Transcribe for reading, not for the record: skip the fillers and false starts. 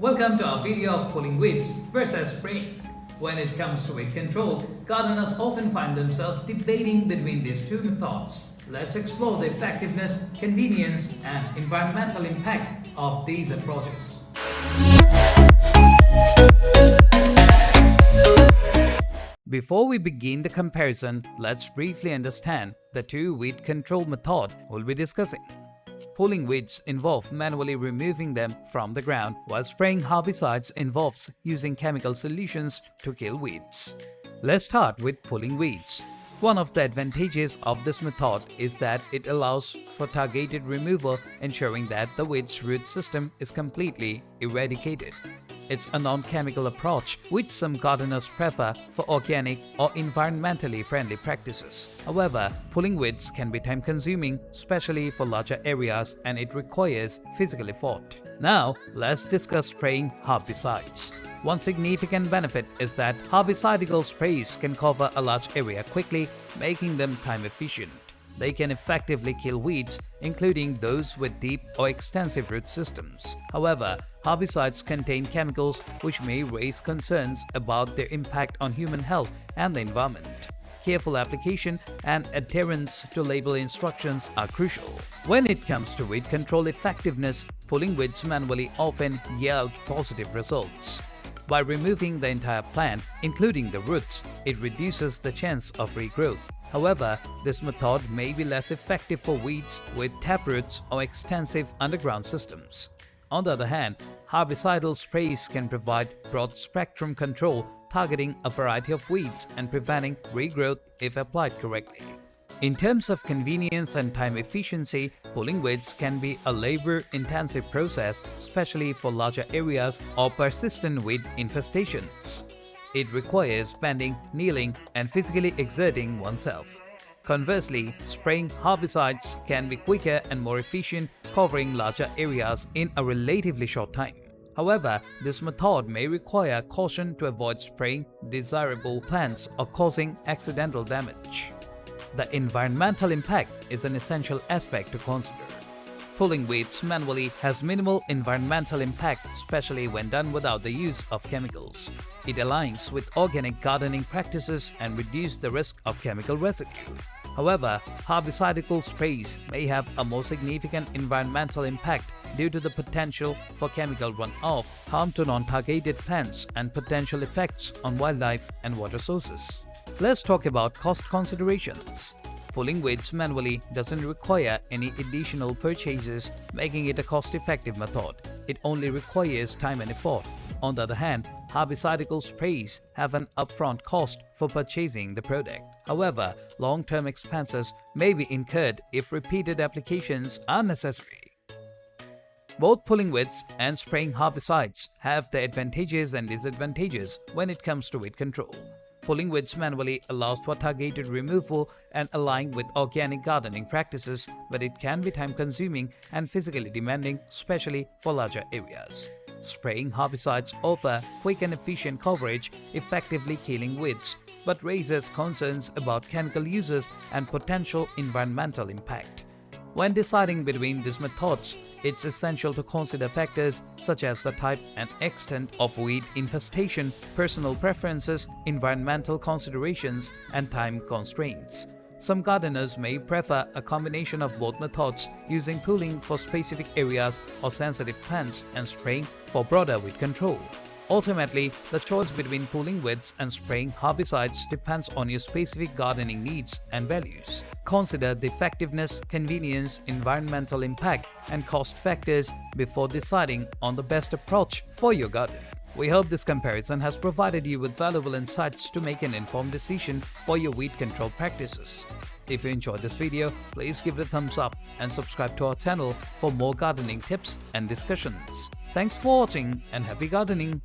Welcome to our video of pulling weeds versus spraying. When it comes to weed control, gardeners often find themselves debating between these two methods. Let's explore the effectiveness, convenience, and environmental impact of these approaches. Before we begin the comparison, let's briefly understand the two weed control methods we'll be discussing. Pulling weeds involves manually removing them from the ground, while spraying herbicides involves using chemical solutions to kill weeds. Let's start with pulling weeds. One of the advantages of this method is that it allows for targeted removal, ensuring that the weed's root system is completely eradicated. It's a non-chemical approach which some gardeners prefer for organic or environmentally friendly practices. However, pulling weeds can be time-consuming, especially for larger areas, and it requires physical effort. Now, let's discuss spraying herbicides. One significant benefit is that herbicidal sprays can cover a large area quickly, making them time-efficient. They can effectively kill weeds, including those with deep or extensive root systems. However, herbicides contain chemicals which may raise concerns about their impact on human health and the environment. Careful application and adherence to label instructions are crucial. When it comes to weed control effectiveness, pulling weeds manually often yield positive results. By removing the entire plant, including the roots, it reduces the chance of regrowth. However, this method may be less effective for weeds with taproots or extensive underground systems. On the other hand, herbicidal sprays can provide broad-spectrum control, targeting a variety of weeds and preventing regrowth if applied correctly. In terms of convenience and time efficiency, pulling weeds can be a labor-intensive process, especially for larger areas or persistent weed infestations. It requires bending, kneeling, and physically exerting oneself. Conversely, spraying herbicides can be quicker and more efficient, covering larger areas in a relatively short time. However, this method may require caution to avoid spraying desirable plants or causing accidental damage. The environmental impact is an essential aspect to consider. Pulling weeds manually has minimal environmental impact, especially when done without the use of chemicals. It aligns with organic gardening practices and reduces the risk of chemical residue. However, herbicidal sprays may have a more significant environmental impact due to the potential for chemical runoff, harm to non-targeted plants, and potential effects on wildlife and water sources. Let's talk about cost considerations. Pulling weeds manually doesn't require any additional purchases, making it a cost-effective method. It only requires time and effort. On the other hand, herbicidal sprays have an upfront cost for purchasing the product. However, long-term expenses may be incurred if repeated applications are necessary. Both pulling weeds and spraying herbicides have their advantages and disadvantages when it comes to weed control. Pulling weeds manually allows for targeted removal and aligning with organic gardening practices, but it can be time-consuming and physically demanding, especially for larger areas. Spraying herbicides offer quick and efficient coverage, effectively killing weeds, but raises concerns about chemical uses and potential environmental impact. When deciding between these methods, it's essential to consider factors such as the type and extent of weed infestation, personal preferences, environmental considerations, and time constraints. Some gardeners may prefer a combination of both methods, using pulling for specific areas or sensitive plants and spraying for broader weed control. Ultimately, the choice between pulling weeds and spraying herbicides depends on your specific gardening needs and values. Consider the effectiveness, convenience, environmental impact, and cost factors before deciding on the best approach for your garden. We hope this comparison has provided you with valuable insights to make an informed decision for your weed control practices. If you enjoyed this video, please give it a thumbs up and subscribe to our channel for more gardening tips and discussions. Thanks for watching and happy gardening!